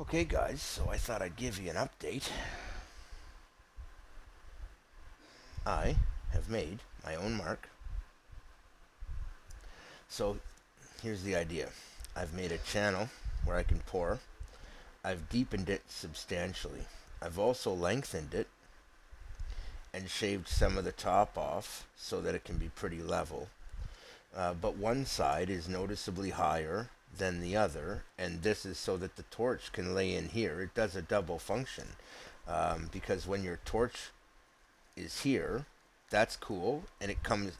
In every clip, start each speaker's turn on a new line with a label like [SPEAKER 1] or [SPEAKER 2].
[SPEAKER 1] Okay, guys, so I thought I'd give you an update. I have made my own mark. So here's the idea. I've made a channel where I can pour. I've deepened it substantially. I've also lengthened it and shaved some of the top off so that it can be pretty level. But one side is noticeably higher than the other, and this is so that the torch can lay in here. It does a double function because when your torch is here, that's cool, and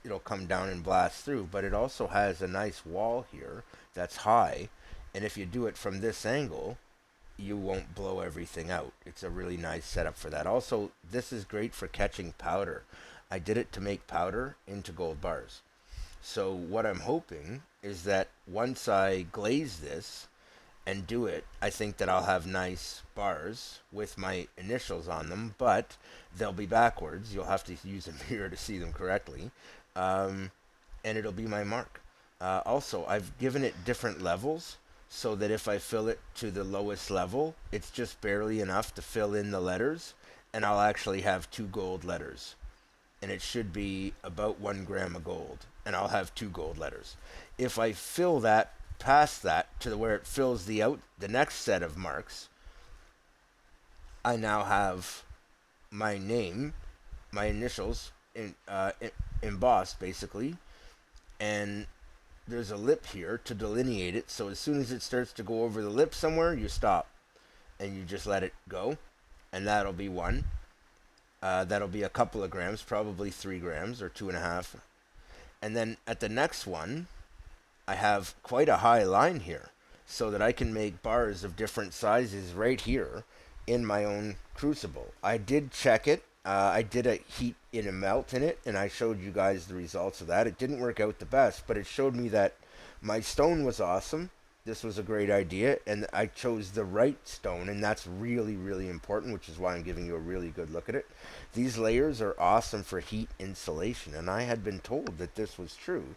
[SPEAKER 1] it'll come down and blast through, but it also has a nice wall here that's high, and if you do it from this angle, you won't blow everything out. It's a really nice setup for that. Also, this is great for catching powder. I did it to make powder into gold bars. So what I'm hoping is that once I glaze this and do it, I think that I'll have nice bars with my initials on them, but they'll be backwards. You'll have to use a mirror to see them correctly. Um, and it'll be my mark. Also, I've given it different levels so that if I fill it to the lowest level, it's just barely enough to fill in the letters, and I'll actually have two gold letters. And it should be about 1 gram of gold, and I'll have two gold letters. If I fill that past that to where it fills the next set of marks, I now have my name, my initials embossed basically, and there's a lip here to delineate it. So as soon as it starts to go over the lip somewhere, you stop and you just let it go, and that'll be one. That'll be a couple of grams, probably 3 grams or 2.5. And then at the next one, I have quite a high line here so that I can make bars of different sizes right here in my own crucible. I did check it. I did a heat in a melt in it, and I showed you guys the results of that. It didn't work out the best, but it showed me that my stone was awesome. This was a great idea, and I chose the right stone, and that's really, really important, which is why I'm giving you a really good look at it. These layers are awesome for heat insulation, and I had been told that this was true.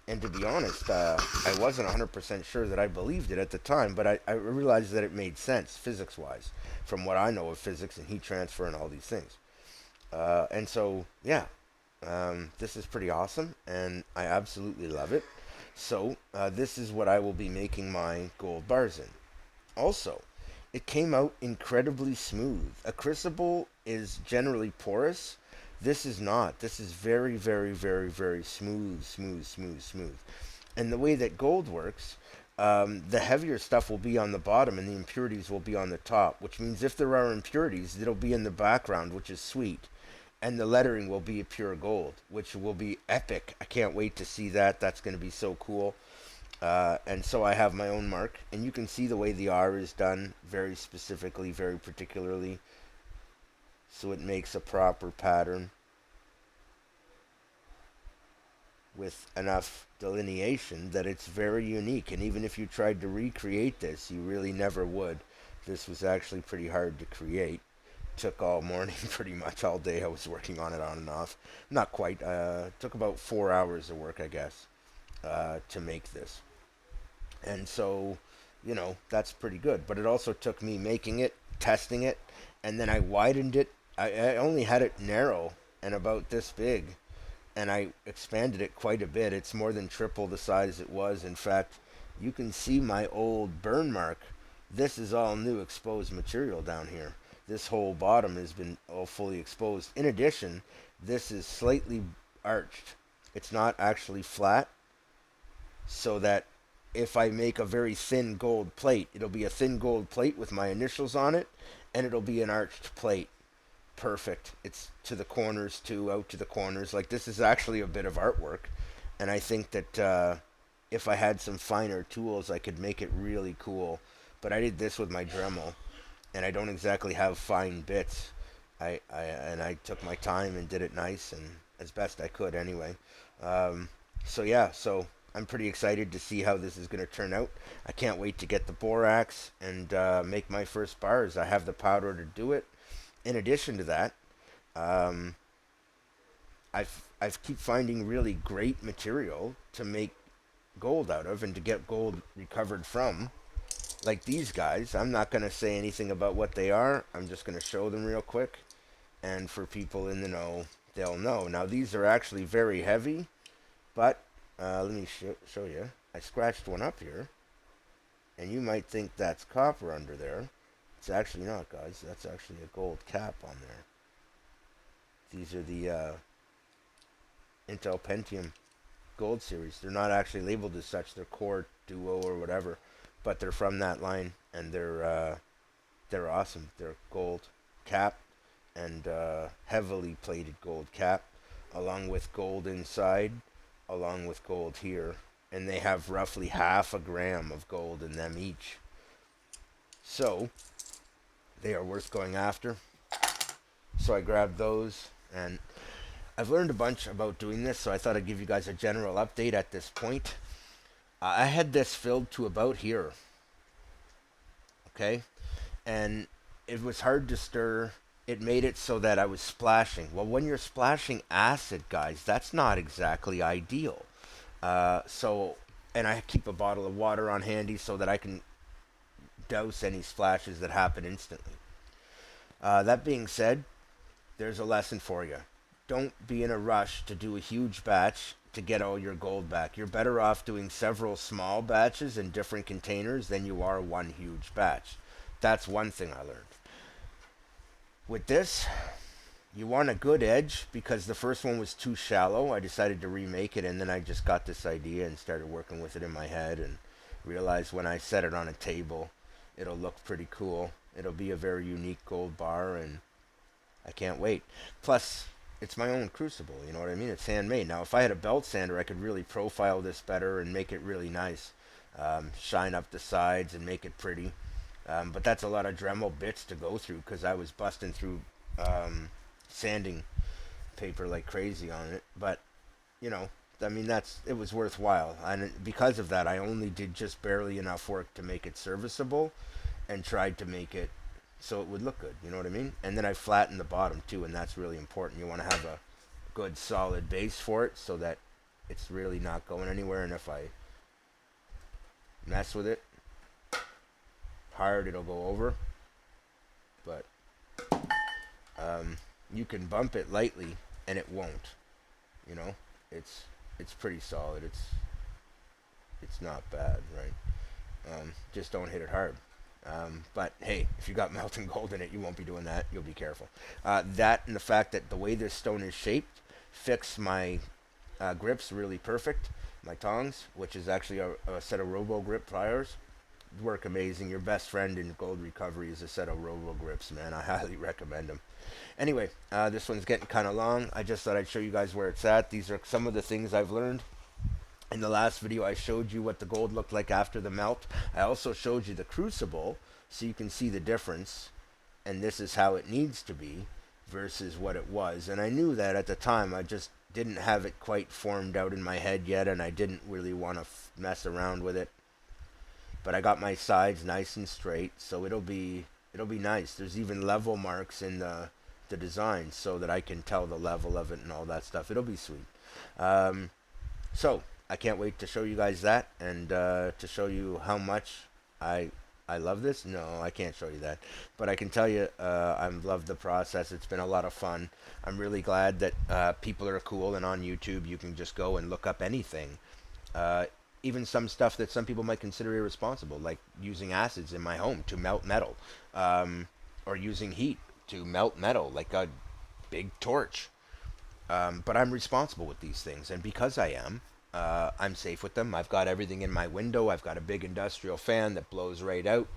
[SPEAKER 1] And to be honest, I wasn't 100% sure that I believed it at the time, but I realized that it made sense physics wise from what I know of physics and heat transfer and all these things. And so, yeah, this is pretty awesome, and I absolutely love it. So, this is what I will be making my gold bars in. Also, it came out incredibly smooth. A crucible is generally porous. This is not. This is very, very, very, very smooth, smooth, smooth, smooth. And the way that gold works, the heavier stuff will be on the bottom and the impurities will be on the top, which means if there are impurities, it'll be in the background, which is sweet. And the lettering will be pure gold, which will be epic. I can't wait to see that. That's going to be so cool. And so I have my own mark, and you can see the way the R is done very specifically, very particularly, so it makes a proper pattern with enough delineation that it's very unique. And even if you tried to recreate this, you really never would. This was actually pretty hard to create. Took all morning, pretty much all day. I was working on it on and off. Not quite. Took about 4 hours of work, I guess, to make this. And so, that's pretty good. But it also took me making it, testing it, and then I widened it. I only had it narrow and about this big, and I expanded it quite a bit. It's more than triple the size it was. In fact, you can see my old burn mark. This is all new exposed material down here. This whole bottom has been all fully exposed. In addition, this is slightly arched. It's not actually flat, so that if I make a very thin gold plate, it'll be a thin gold plate with my initials on it, and it'll be an arched plate. Perfect. It's to the corners too, out to the corners. Like, this is actually a bit of artwork, and I think that if I had some finer tools, I could make it really cool. But I did this with my Dremel, and I don't exactly have fine bits. I took my time and did it nice and as best I could anyway. So yeah, so I'm pretty excited to see how this is going to turn out. I can't wait to get the borax and make my first bars. I have the powder to do it. In addition to that, um, I've keep finding really great material to make gold out of and to get gold recovered from. like these guys, I'm not going to say anything about what they are. I'm just going to show them real quick. And for people in the know, they'll know. Now, these are actually very heavy, but let me show you. I scratched one up here, and you might think that's copper under there. It's actually not, guys. That's actually a gold cap on there. These are the Intel Pentium Gold series. They're not actually labeled as such. They're Core Duo or whatever, but they're from that line, and they're awesome. They're gold cap and heavily plated gold cap, along with gold inside, along with gold here, and they have roughly half a gram of gold in them each. So they are worth going after. So I grabbed those, and I've learned a bunch about doing this, so I thought I'd give you guys a general update at this point. I had this filled to about here, okay? And it was hard to stir. It made it so that I was splashing. Well, when you're splashing acid, guys, that's not exactly ideal. And I keep a bottle of water on handy so that I can douse any splashes that happen instantly. That being said, there's a lesson for you. Don't be in a rush to do a huge batch to get all your gold back. You're better off doing several small batches in different containers than you are one huge batch. That's one thing I learned. With this, you want a good edge because the first one was too shallow. I decided to remake it, and then I just got this idea and started working with it in my head and realized when I set it on a table, it'll look pretty cool. It'll be a very unique gold bar, and I can't wait. Plus, it's my own crucible, you know what I mean? It's handmade. Now, if I had a belt sander, I could really profile this better and make it really nice. Shine up the sides and make it pretty. But that's a lot of Dremel bits to go through because I was busting through sanding paper like crazy on it. But, you know, I mean, it was worthwhile. And because of that, I only did just barely enough work to make it serviceable and tried to make it so it would look good, you know what I mean? And then I flattened the bottom too, and that's really important. You want to have a good solid base for it so that it's really not going anywhere. And if I mess with it hard, it'll go over. But you can bump it lightly and it won't. You know, it's pretty solid. It's not bad, right? Just don't hit it hard. But hey, if you got melting gold in it, you won't be doing that. You'll be careful. That and the fact that the way this stone is shaped fix my grips really perfect. My tongs, which is actually a set of Robo Grip pliers, work amazing. Your best friend in gold recovery is a set of Robo Grips, man. I highly recommend them. Anyway, this one's getting kind of long. I just thought I'd show you guys where it's at. These are some of the things I've learned. In the last video, I showed you what the gold looked like after the melt. I also showed you the crucible, so you can see the difference. And this is how it needs to be versus what it was. And I knew that at the time. I just didn't have it quite formed out in my head yet, and I didn't really want to mess around with it. But I got my sides nice and straight, so it'll be nice. There's even level marks in the design so that I can tell the level of it and all that stuff. It'll be sweet. So I can't wait to show you guys that and to show you how much I love this. No, I can't show you that, but I can tell you I've loved the process. It's been a lot of fun. I'm really glad that people are cool, and on YouTube you can just go and look up anything. Even some stuff that some people might consider irresponsible, like using acids in my home to melt metal, or using heat to melt metal, like a big torch. But I'm responsible with these things, and because I am, I'm safe with them. I've got everything in my window. I've got a big industrial fan that blows right out.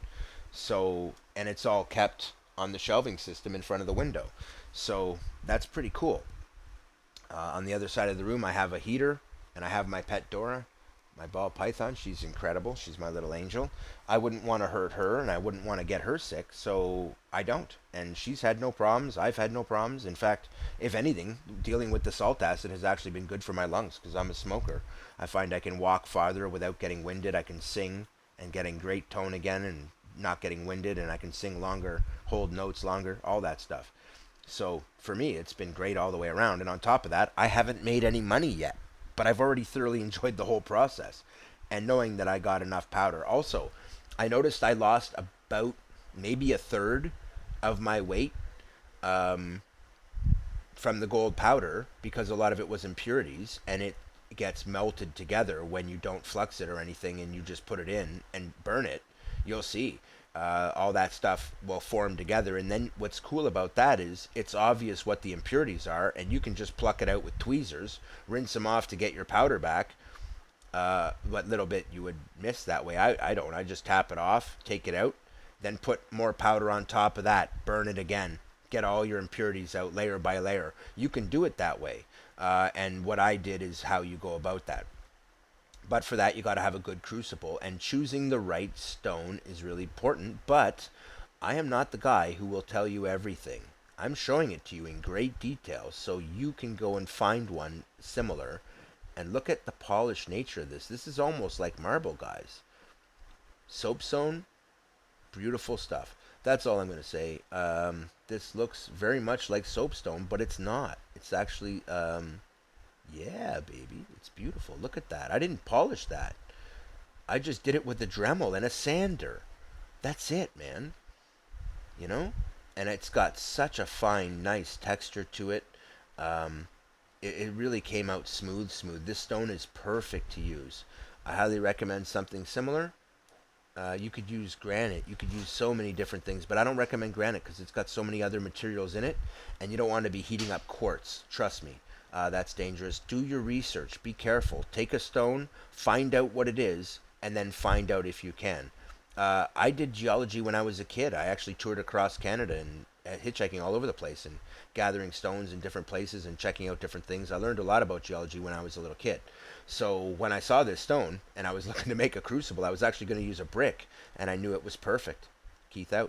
[SPEAKER 1] So, and it's all kept on the shelving system in front of the window. So that's pretty cool. On the other side of the room, I have a heater, and I have my pet Dora, my ball python. She's incredible. She's my little angel. I wouldn't want to hurt her, and I wouldn't want to get her sick, so I don't. And she's had no problems. I've had no problems. In fact, if anything, dealing with the salt acid has actually been good for my lungs because I'm a smoker. I find I can walk farther without getting winded. I can sing and getting great tone again and not getting winded, and I can sing longer, hold notes longer, all that stuff. So for me, it's been great all the way around. And on top of that, I haven't made any money yet, but I've already thoroughly enjoyed the whole process. And knowing that I got enough powder. Also, I noticed I lost about maybe a third of my weight um, from the gold powder because a lot of it was impurities, and it gets melted together when you don't flux it or anything and you just put it in and burn it. You'll see all that stuff will form together, and then what's cool about that is it's obvious what the impurities are, and you can just pluck it out with tweezers, rinse them off to get your powder back. What little bit you would miss that way, I don't. I just tap it off, take it out, then put more powder on top of that, burn it again, get all your impurities out layer by layer. You can do it that way. And what I did is how you go about that. But for that, you got to have a good crucible, and choosing the right stone is really important. But I am not the guy who will tell you everything. I'm showing it to you in great detail so you can go and find one similar. And look at the polished nature of this. This is almost like marble, guys. Soapstone, beautiful stuff. That's all I'm going to say. This looks very much like soapstone, but it's not. It's actually, yeah, baby. It's beautiful. Look at that. I didn't polish that. I just did it with a Dremel and a sander. That's it, man. You know? And it's got such a fine, nice texture to it. Um, it really came out smooth, smooth. This stone is perfect to use. I highly recommend something similar. You could use granite. You could use so many different things, but I don't recommend granite because it's got so many other materials in it, and you don't want to be heating up quartz. Trust me, that's dangerous. Do your research. Be careful. Take a stone, find out what it is, and then find out if you can. I did geology when I was a kid. I actually toured across Canada and hitchhiking all over the place and gathering stones in different places and checking out different things. I learned a lot about geology when I was a little kid. So when I saw this stone and I was looking to make a crucible, I was actually going to use a brick, and I knew it was perfect. Keith out.